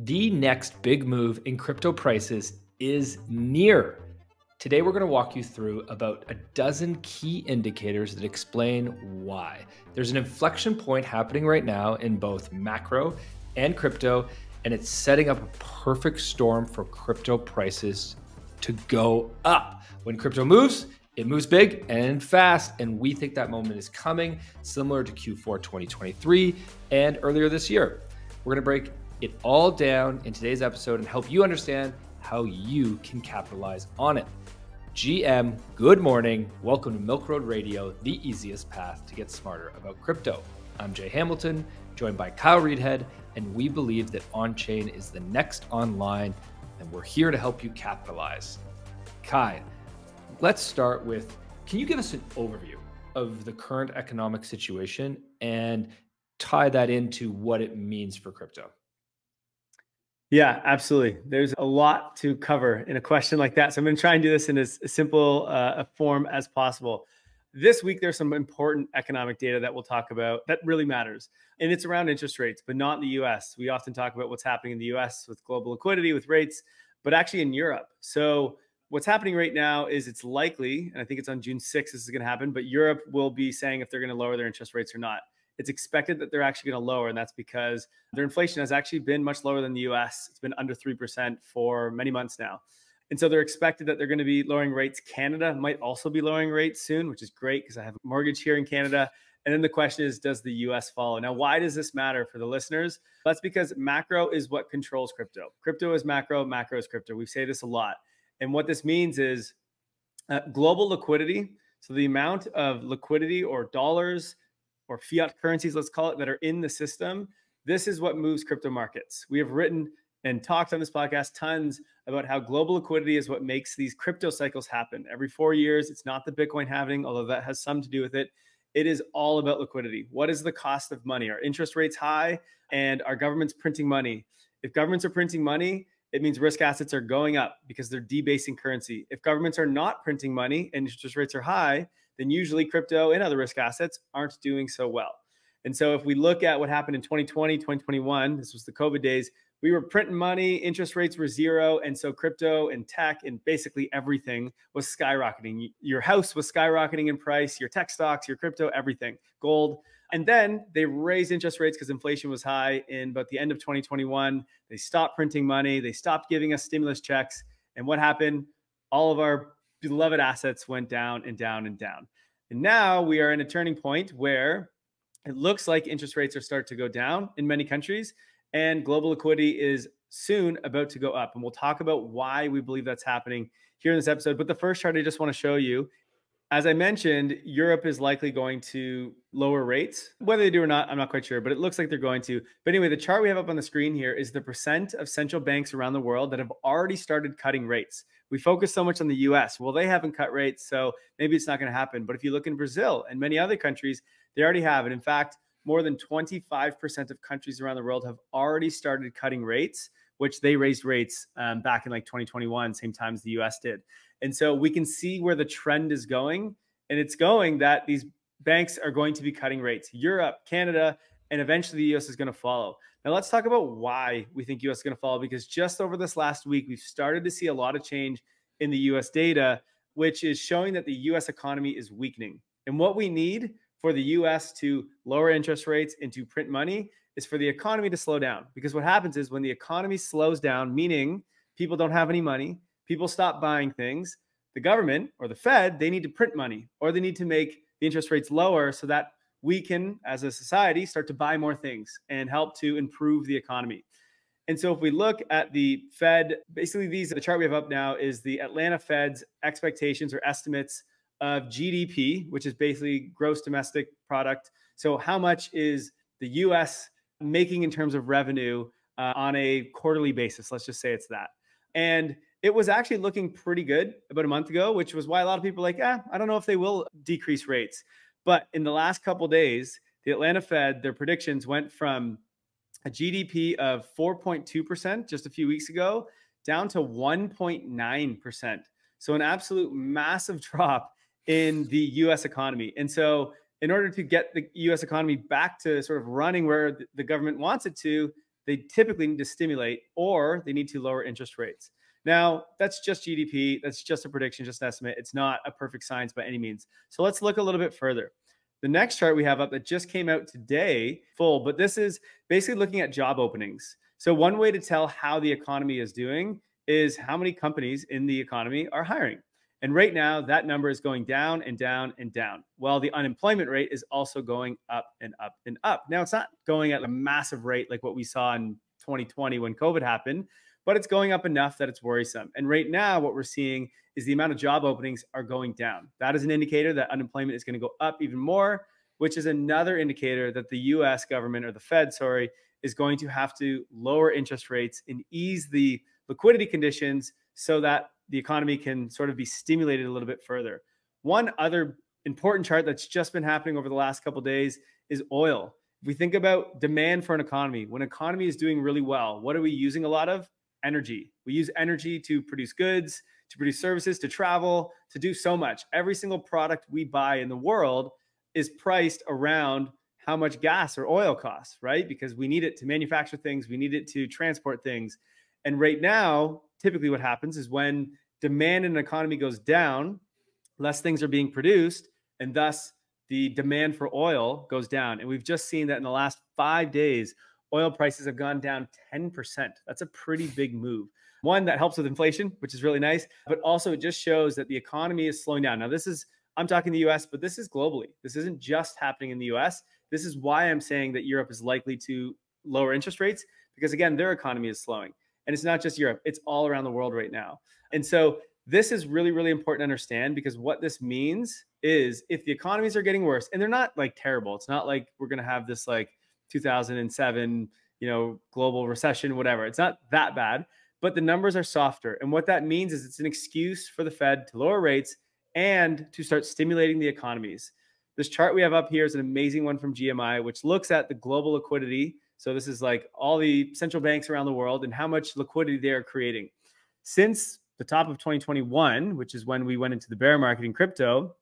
The next big move in crypto prices is near. Today, we're going to walk you through about a dozen key indicators that explain why. There's an inflection point happening right now in both macro and crypto, and it's setting up a perfect storm for crypto prices to go up. When crypto moves, it moves big and fast, and we think that moment is coming, similar to Q4 2023 and earlier this year. We're going to break it all down in today's episode and help you understand how you can capitalize on it. GM, good morning. Welcome to Milk Road Radio, the easiest path to get smarter about crypto. I'm Jay Hamilton, joined by Kyle Reedhead, and we believe that Onchain is the next online, and we're here to help you capitalize. Kai, let's start with, can you give us an overview of the current economic situation and tie that into what it means for crypto? Yeah, absolutely. There's a lot to cover in a question like that. So I'm going to try and do this in as simple a form as possible. This week, there's some important economic data that we'll talk about that really matters. And it's around interest rates, but not in the US. We often talk about what's happening in the US with global liquidity, with rates, but actually in Europe. So what's happening right now is it's likely, and I think it's on June 6th, this is going to happen, but Europe will be saying if they're going to lower their interest rates or not. It's expected that they're actually going to lower, and that's because their inflation has actually been much lower than the US. It's been under 3% for many months now. And so they're expected that they're going to be lowering rates. Canada might also be lowering rates soon, which is great because I have a mortgage here in Canada. And then the question is, does the US follow? Now, why does this matter for the listeners? That's because macro is what controls crypto. Crypto is macro, macro is crypto. We say this a lot. And what this means is global liquidity. So the amount of liquidity or dollars, or fiat currencies, let's call it, that are in the system. This is what moves crypto markets. We have written and talked on this podcast tons about how global liquidity is what makes these crypto cycles happen. Every 4 years, it's not the Bitcoin halving, although that has some to do with it. It is all about liquidity. What is the cost of money? Are interest rates high and are governments printing money? If governments are printing money, it means risk assets are going up because they're debasing currency. If governments are not printing money and interest rates are high, then usually crypto and other risk assets aren't doing so well. And so if we look at what happened in 2020, 2021, this was the COVID days, we were printing money, interest rates were zero. And so crypto and tech and basically everything was skyrocketing. Your house was skyrocketing in price, your tech stocks, your crypto, everything, gold. And then they raised interest rates because inflation was high in about the end of 2021. They stopped printing money. They stopped giving us stimulus checks. And what happened? All of our beloved assets went down and down and down. And now we are in a turning point where it looks like interest rates are starting to go down in many countries and global liquidity is soon about to go up. And we'll talk about why we believe that's happening here in this episode. But the first chart I just want to show you, as I mentioned, Europe is likely going to lower rates. Whether they do or not, I'm not quite sure, but it looks like they're going to. But anyway, the chart we have up on the screen here is the percent of central banks around the world that have already started cutting rates. We focus so much on the US. Well, they haven't cut rates, so maybe it's not going to happen. But if you look in Brazil and many other countries, they already have it. In fact, more than 25% of countries around the world have already started cutting rates, which they raised rates back in like 2021, same time as the US did. And so we can see where the trend is going. And it's going that these banks are going to be cutting rates. Europe, Canada, and eventually the US is going to follow. Now let's talk about why we think US is going to follow, because just over this last week, we've started to see a lot of change in the US data, which is showing that the US economy is weakening. And what we need for the US to lower interest rates and to print money is for the economy to slow down. Because what happens is when the economy slows down, meaning people don't have any money, people stop buying things, the government or the Fed, they need to print money or they need to make the interest rates lower so that we can, as a society, start to buy more things and help to improve the economy. And so if we look at the Fed, basically the chart we have up now is the Atlanta Fed's expectations or estimates of GDP, which is basically gross domestic product. So how much is the US making in terms of revenue on a quarterly basis? Let's just say it's that. And it was actually looking pretty good about a month ago, which was why a lot of people are like, I don't know if they will decrease rates. But in the last couple of days, the Atlanta Fed, their predictions went from a GDP of 4.2% just a few weeks ago down to 1.9%. So an absolute massive drop in the US economy. And so in order to get the US economy back to sort of running where the government wants it to, they typically need to stimulate or they need to lower interest rates. Now, that's just GDP. That's just a prediction, just an estimate. It's not a perfect science by any means. So let's look a little bit further. The next chart we have up that just came out today, full, but this is basically looking at job openings. So one way to tell how the economy is doing is how many companies in the economy are hiring. And right now, that number is going down and down and down, while the unemployment rate is also going up and up and up. Now, it's not going at a massive rate like what we saw in 2020 when COVID happened, but it's going up enough that it's worrisome. And right now, what we're seeing is the amount of job openings are going down. That is an indicator that unemployment is going to go up even more, which is another indicator that the US government, or the Fed, sorry, is going to have to lower interest rates and ease the liquidity conditions so that the economy can sort of be stimulated a little bit further. One other important chart that's just been happening over the last couple of days is oil. If we think about demand for an economy, when an economy is doing really well, what are we using a lot of? Energy. We use energy to produce goods, to produce services, to travel, to do so much. Every single product we buy in the world is priced around how much gas or oil costs, right? Because we need it to manufacture things, we need it to transport things. And right now, typically what happens is when demand in an economy goes down, less things are being produced, and thus the demand for oil goes down. And we've just seen that in the last 5 days, oil prices have gone down 10%. That's a pretty big move. One, that helps with inflation, which is really nice, but also it just shows that the economy is slowing down. Now, I'm talking the US, but this is globally. This isn't just happening in the US. This is why I'm saying that Europe is likely to lower interest rates, because again, their economy is slowing. And it's not just Europe, it's all around the world right now. And so this is really, really important to understand, because what this means is if the economies are getting worse, and they're not like terrible, it's not like we're going to have this like 2007, global recession, whatever. It's not that bad, but the numbers are softer. And what that means is it's an excuse for the Fed to lower rates and to start stimulating the economies. This chart we have up here is an amazing one from GMI, which looks at the global liquidity. So this is like all the central banks around the world and how much liquidity they are creating. Since the top of 2021, which is when we went into the bear market in crypto,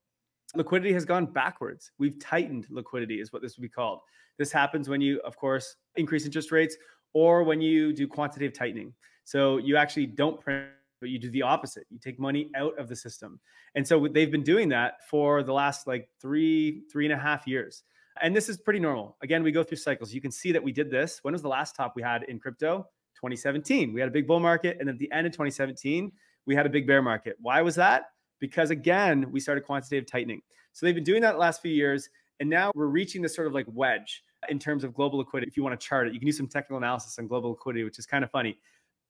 liquidity has gone backwards. We've tightened liquidity is what this would be called. This happens when you, of course, increase interest rates or when you do quantitative tightening. So you actually don't print, but you do the opposite. You take money out of the system. And so they've been doing that for the last like three and a half years. And this is pretty normal. Again, we go through cycles. You can see that we did this. When was the last top we had in crypto? 2017. We had a big bull market. And at the end of 2017, we had a big bear market. Why was that? Because again, we started quantitative tightening. So they've been doing that the last few years. And now we're reaching this sort of like wedge in terms of global liquidity. If you want to chart it, you can do some technical analysis on global liquidity, which is kind of funny.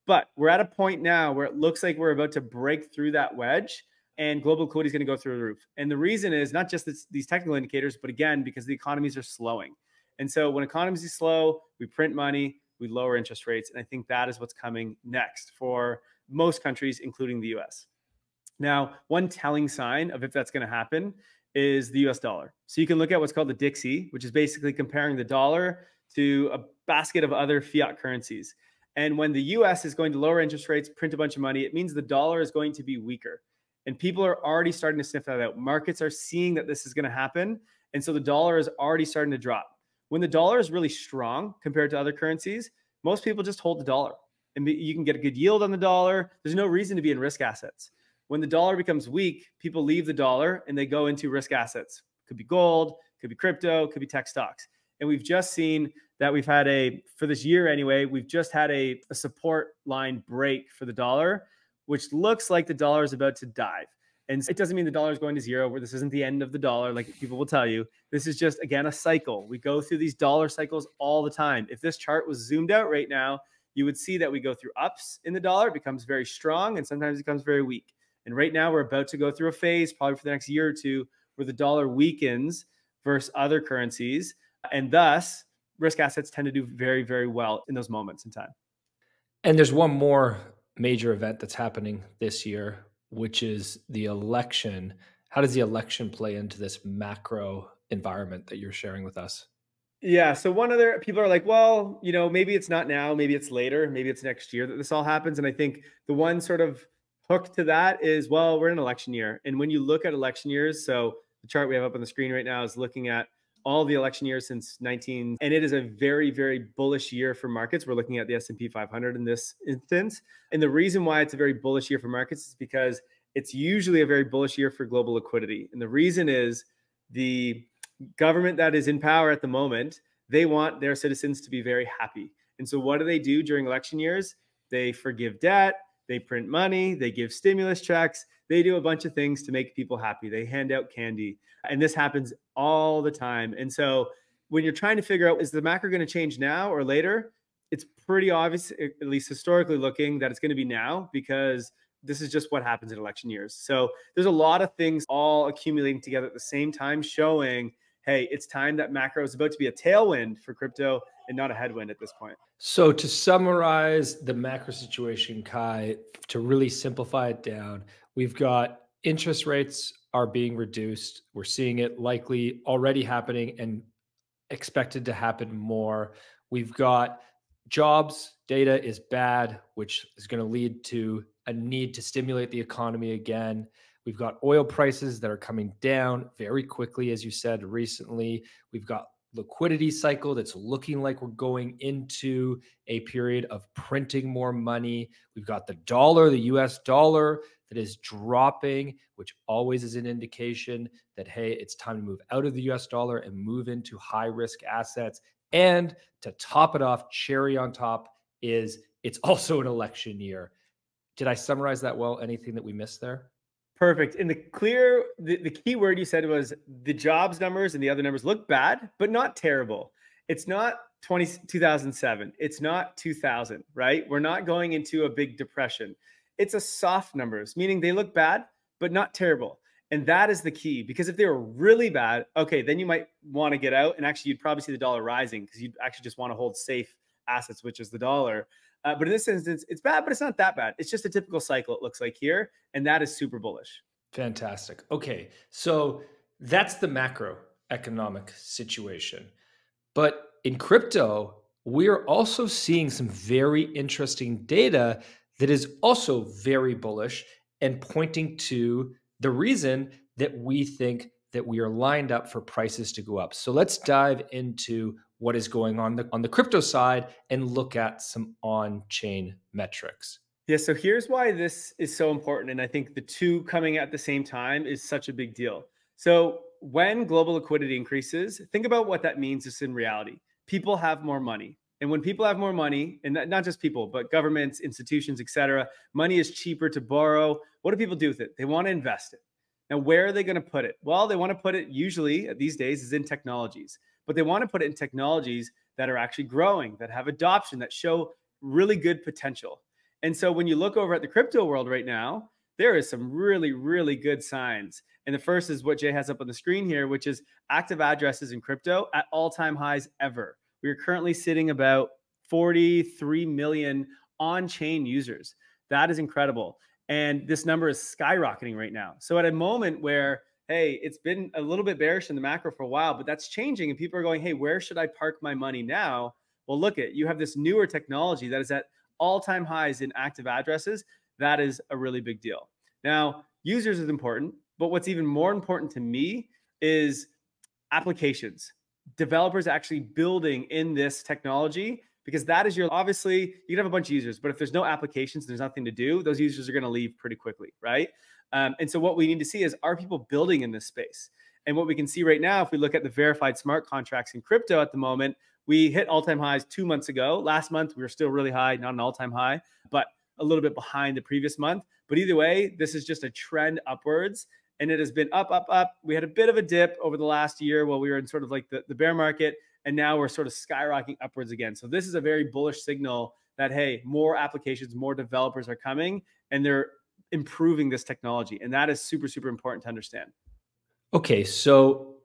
But we're at a point now where it looks like we're about to break through that wedge, and global liquidity is going to go through the roof. And the reason is not just these technical indicators, but again, because the economies are slowing. And so when economies are slow, we print money, we lower interest rates. And I think that is what's coming next for most countries, including the US. Now, one telling sign of if that's going to happen is the US dollar. So you can look at what's called the Dixie, which is basically comparing the dollar to a basket of other fiat currencies. And when the US is going to lower interest rates, print a bunch of money, it means the dollar is going to be weaker. And people are already starting to sniff that out. Markets are seeing that this is going to happen. And so the dollar is already starting to drop. When the dollar is really strong compared to other currencies, most people just hold the dollar. And you can get a good yield on the dollar. There's no reason to be in risk assets. When the dollar becomes weak, people leave the dollar and they go into risk assets. Could be gold, could be crypto, could be tech stocks. And we've just seen that we've had for this year anyway, we've just had a support line break for the dollar, which looks like the dollar is about to dive. And it doesn't mean the dollar is going to zero, where this isn't the end of the dollar, like people will tell you. This is just, again, a cycle. We go through these dollar cycles all the time. If this chart was zoomed out right now, you would see that we go through ups in the dollar, it becomes very strong, and sometimes it becomes very weak. And right now we're about to go through a phase, probably for the next year or two, where the dollar weakens versus other currencies. And thus, risk assets tend to do very, very well in those moments in time. And there's one more major event that's happening this year, which is the election. How does the election play into this macro environment that you're sharing with us? Yeah. So people are like, well, maybe it's not now, maybe it's later, maybe it's next year that this all happens. And I think the one sort of hook to that is, well, we're in an election year. And when you look at election years, so the chart we have up on the screen right now is looking at all the election years since 19, and it is a very, very bullish year for markets. We're looking at the S&P 500 in this instance. And the reason why it's a very bullish year for markets is because it's usually a very bullish year for global liquidity. And the reason is the government that is in power at the moment, they want their citizens to be very happy. And so what do they do during election years? They forgive debt, they print money, they give stimulus checks, they do a bunch of things to make people happy. They hand out candy. And this happens all the time. And so when you're trying to figure out, is the macro going to change now or later? It's pretty obvious, at least historically looking, that it's going to be now, because this is just what happens in election years. So there's a lot of things all accumulating together at the same time, showing, hey, it's time that macro is about to be a tailwind for crypto and not a headwind at this point. So to summarize the macro situation, Kai, to really simplify it down, we've got interest rates are being reduced. We're seeing it likely already happening and expected to happen more. We've got jobs data is bad, which is going to lead to a need to stimulate the economy again. We've got oil prices that are coming down very quickly, as you said recently. We've got liquidity cycle that's looking like we're going into a period of printing more money. We've got the dollar, the US dollar, that is dropping, which always is an indication that, hey, it's time to move out of the US dollar and move into high risk assets. And to top it off, cherry on top, is it's also an election year. Did I summarize that well? Anything that we missed there? Perfect. And the key word you said was the jobs numbers and the other numbers look bad, but not terrible. It's not 2007. It's not 2000, right? We're not going into a big depression. It's a soft numbers, meaning they look bad, but not terrible. And that is the key, because if they were really bad, okay, then you might want to get out. And actually, you'd probably see the dollar rising because you'd actually just want to hold safe assets, which is the dollar. But in this instance, it's bad, but it's not that bad. It's just a typical cycle, it looks like here. And that is super bullish. Fantastic. Okay. So that's the macroeconomic situation. But in crypto, we're also seeing some very interesting data that is also very bullish and pointing to the reason that we think that we are lined up for prices to go up. So let's dive into what is going on the crypto side and look at some on-chain metrics. Yeah, so here's why this is so important. And I think the two coming at the same time is such a big deal. So when global liquidity increases, think about what that means just in reality. People have more money. And when people have more money, and not just people, but governments, institutions, et cetera, money is cheaper to borrow. What do people do with it? They want to invest it. Now, where are they going to put it? Well, they want to put it usually these days is in technologies, but they want to put it in technologies that are actually growing, that have adoption, that show really good potential. And so when you look over at the crypto world right now, there is some really, really good signs. And the first is what Jay has up on the screen here, which is active addresses in crypto at all-time highs ever. We are currently sitting about 43 million on-chain users. That is incredible. And this number is skyrocketing right now. So at a moment where, hey, it's been a little bit bearish in the macro for a while, but that's changing. And people are going, hey, where should I park my money now? Well, look at, you have this newer technology that is at all-time highs in active addresses. That is a really big deal. Now, users is important, but what's even more important to me is applications. Developers actually building in this technology, because that is your, obviously you can have a bunch of users, but if there's no applications, there's nothing to do, those users are going to leave pretty quickly, right? And so what we need to see is, are people building in this space? And what we can see right now, if we look at the verified smart contracts in crypto at the moment, we hit all-time highs 2 months ago. Last month, we were still really high, not an all-time high, but a little bit behind the previous month. But either way, this is just a trend upwards. And it has been up, up, up. We had a bit of a dip over the last year while we were in sort of like the bear market. And now we're sort of skyrocketing upwards again. So this is a very bullish signal that, hey, more applications, more developers are coming, and they're improving this technology. And that is super, super important to understand. Okay, so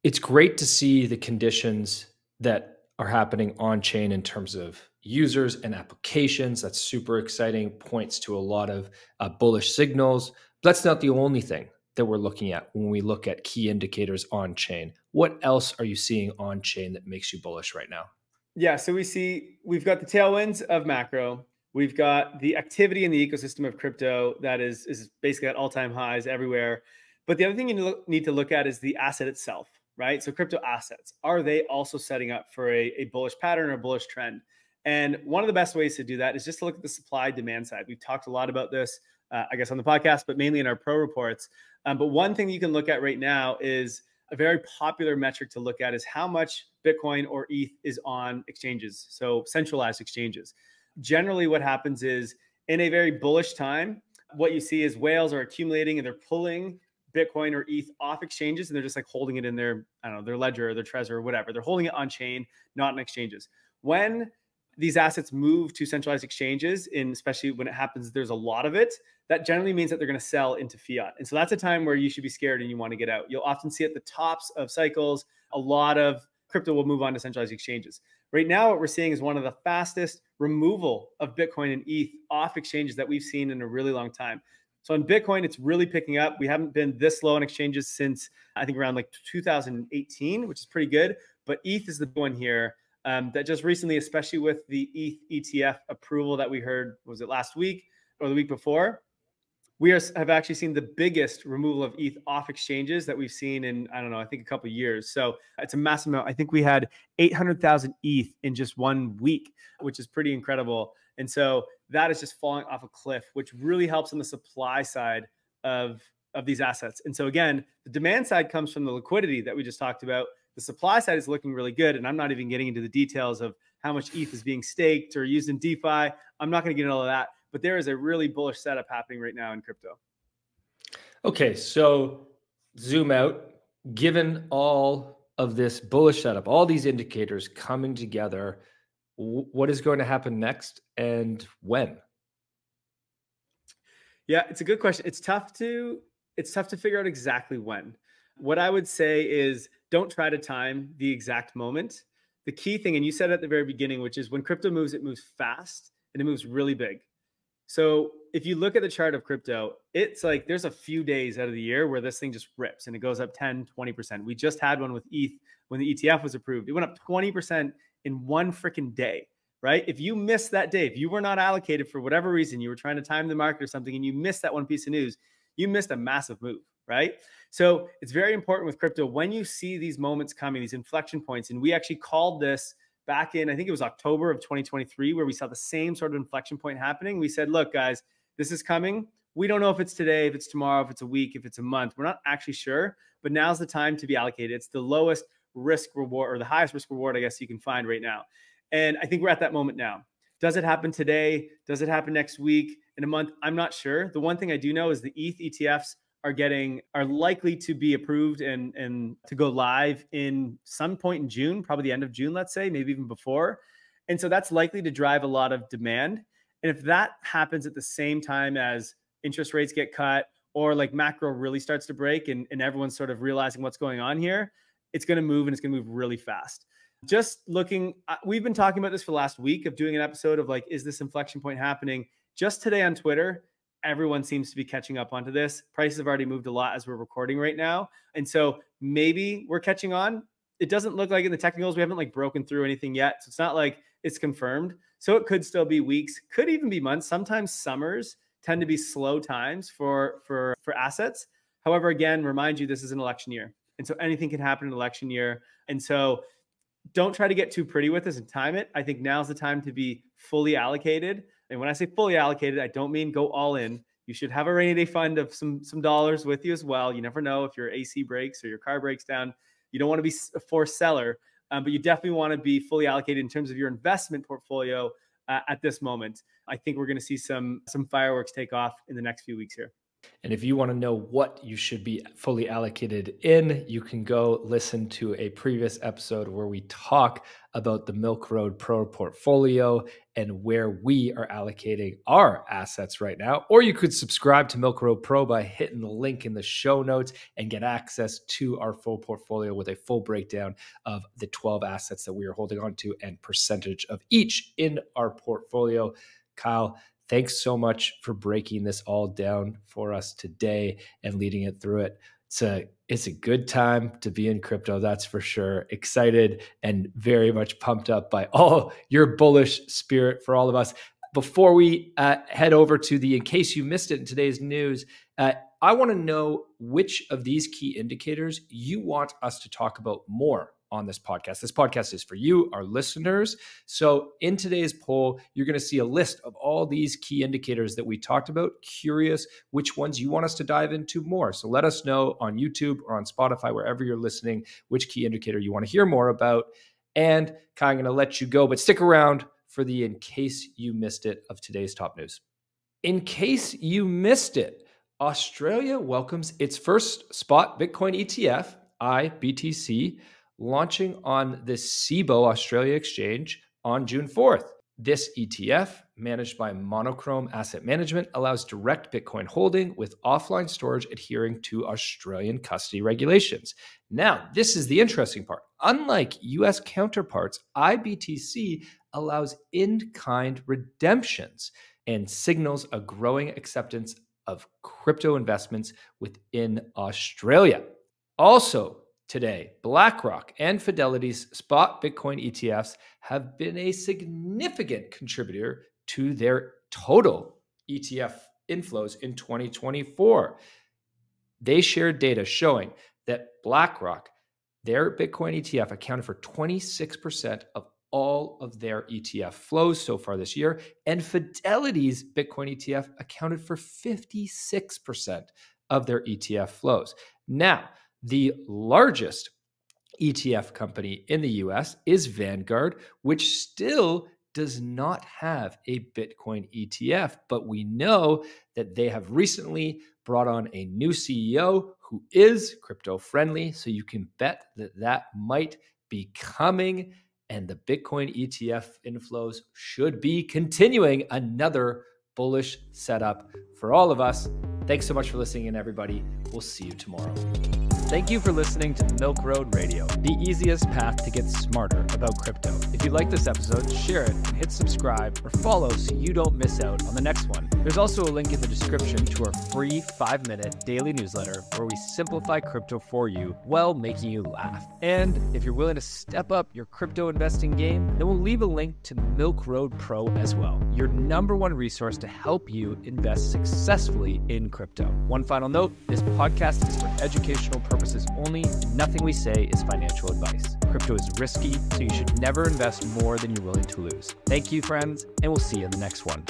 it's great to see the conditions that are happening on chain in terms of users and applications. That's super exciting, points to a lot of bullish signals. But that's not the only thing that we're looking at when we look at key indicators on chain. What else are you seeing on chain that makes you bullish right now? Yeah, so we've got the tailwinds of macro. We've got the activity in the ecosystem of crypto that is basically at all-time highs everywhere. But the other thing you need to look at is the asset itself. right? So crypto assets, are they also setting up for a bullish pattern or a bullish trend? And one of the best ways to do that is just to look at the supply demand side. We've talked a lot about this, I guess, on the podcast, but mainly in our pro reports. But one thing you can look at right now is a very popular metric to look at is how much Bitcoin or ETH is on exchanges, so centralized exchanges. Generally, what happens is in a very bullish time, what you see is whales are accumulating and they're pulling Bitcoin or ETH off exchanges, and they're just like holding it in their, I don't know, their ledger or their Trezor or whatever. They're holding it on chain, not in exchanges. When these assets move to centralized exchanges, and especially when it happens, there's a lot of it, that generally means that they're going to sell into fiat. And so that's a time where you should be scared and you want to get out. You'll often see at the tops of cycles, a lot of crypto will move on to centralized exchanges. Right now, what we're seeing is one of the fastest removal of Bitcoin and ETH off exchanges that we've seen in a really long time. So on Bitcoin, it's really picking up. We haven't been this low on exchanges since I think around like 2018, which is pretty good. But ETH is the one here that just recently, especially with the ETH ETF approval that we heard, was it last week or the week before? Have actually seen the biggest removal of ETH off exchanges that we've seen in, I don't know, I think a couple of years. So it's a massive amount. I think we had 800,000 ETH in just 1 week, which is pretty incredible. And so that is just falling off a cliff, which really helps on the supply side of these assets. And so again, the demand side comes from the liquidity that we just talked about. The supply side is looking really good. And I'm not even getting into the details of how much ETH is being staked or used in DeFi. I'm not going to get into all of that. But there is a really bullish setup happening right now in crypto. Okay, so zoom out. Given all of this bullish setup, all these indicators coming together, what is going to happen next and when? Yeah, it's a good question. It's tough to figure out exactly when. What I would say is don't try to time the exact moment. The key thing, and you said at the very beginning, which is when crypto moves, it moves fast and it moves really big. So if you look at the chart of crypto, it's like there's a few days out of the year where this thing just rips and it goes up 10, 20%. We just had one with ETH when the ETF was approved. It went up 20% in one freaking day, right? If you missed that day, if you were not allocated for whatever reason, you were trying to time the market or something, and you missed that one piece of news, you missed a massive move, right? So it's very important with crypto when you see these moments coming, these inflection points. And we actually called this back in, I think it was October of 2023, where we saw the same sort of inflection point happening. We said, look, guys, this is coming. We don't know if it's today, if it's tomorrow, if it's a week, if it's a month. We're not actually sure, but now's the time to be allocated. It's the lowest risk reward, or the highest risk reward, I guess you can find right now. And I think we're at that moment now. Does it happen today? Does it happen next week? In a month? I'm not sure. The one thing I do know is the ETH ETFs are likely to be approved and to go live in some point in June, probably the end of June, let's say, maybe even before. And so that's likely to drive a lot of demand. And if that happens at the same time as interest rates get cut, or like macro really starts to break and everyone's sort of realizing what's going on here, it's going to move, and it's going to move really fast. Just looking, we've been talking about this for the last week of doing an episode of like, is this inflection point happening? Just today on Twitter, everyone seems to be catching up onto this. Prices have already moved a lot as we're recording right now. And so maybe we're catching on. It doesn't look like in the technicals, we haven't like broken through anything yet. So it's not like it's confirmed. So it could still be weeks, could even be months. Sometimes summers tend to be slow times for assets. However, again, remind you, this is an election year. And so anything can happen in an election year. And so don't try to get too pretty with this and time it. I think now's the time to be fully allocated. And when I say fully allocated, I don't mean go all in. You should have a rainy day fund of some dollars with you as well. You never know if your AC breaks or your car breaks down. You don't want to be a forced seller, but you definitely want to be fully allocated in terms of your investment portfolio at this moment. I think we're going to see some fireworks take off in the next few weeks here. And if you want to know what you should be fully allocated in, you can go listen to a previous episode where we talk about the Milk Road Pro portfolio and where we are allocating our assets right now. Or you could subscribe to Milk Road Pro by hitting the link in the show notes and get access to our full portfolio with a full breakdown of the 12 assets that we are holding on to and percentage of each in our portfolio. Kyle, thanks so much for breaking this all down for us today and leading it through it. It's a good time to be in crypto, that's for sure. Excited and very much pumped up by all your bullish spirit for all of us. Before we head over to the, in case you missed it in today's news, I want to know which of these key indicators you want us to talk about more on this podcast. This podcast is for you, our listeners. So in today's poll, you're going to see a list of all these key indicators that we talked about. Curious which ones you want us to dive into more. So let us know on YouTube or on Spotify, wherever you're listening, which key indicator you want to hear more about. And Kai, I'm going to let you go, but stick around for the in case you missed it of today's top news. In case you missed it, Australia welcomes its first spot Bitcoin ETF, IBTC, launching on the Cboe Australia exchange on June 4th. This ETF, managed by Monochrome Asset Management, allows direct Bitcoin holding with offline storage adhering to Australian custody regulations. Now, this is the interesting part. Unlike US counterparts, IBTC allows in-kind redemptions and signals a growing acceptance of crypto investments within Australia. Also, today, BlackRock and Fidelity's spot Bitcoin ETFs have been a significant contributor to their total ETF inflows in 2024. They shared data showing that BlackRock, their Bitcoin ETF, accounted for 26% of all of their ETF flows so far this year, and Fidelity's Bitcoin ETF accounted for 56% of their ETF flows. Now, the largest ETF company in the US is Vanguard, which still does not have a Bitcoin ETF, but we know that they have recently brought on a new CEO who is crypto friendly. So you can bet that that might be coming, and the Bitcoin ETF inflows should be continuing. Another bullish setup for all of us. Thanks so much for listening in, everybody. We'll see you tomorrow. Thank you for listening to Milk Road Radio, the easiest path to get smarter about crypto. If you like this episode, share it and hit subscribe or follow so you don't miss out on the next one. There's also a link in the description to our free 5-minute daily newsletter where we simplify crypto for you while making you laugh. And if you're willing to step up your crypto investing game, then we'll leave a link to Milk Road Pro as well, your #1 resource to help you invest successfully in crypto. One final note, this podcast is for educational purposes only, and nothing we say is financial advice. Crypto is risky, so you should never invest more than you're willing to lose. Thank you, friends, and we'll see you in the next one.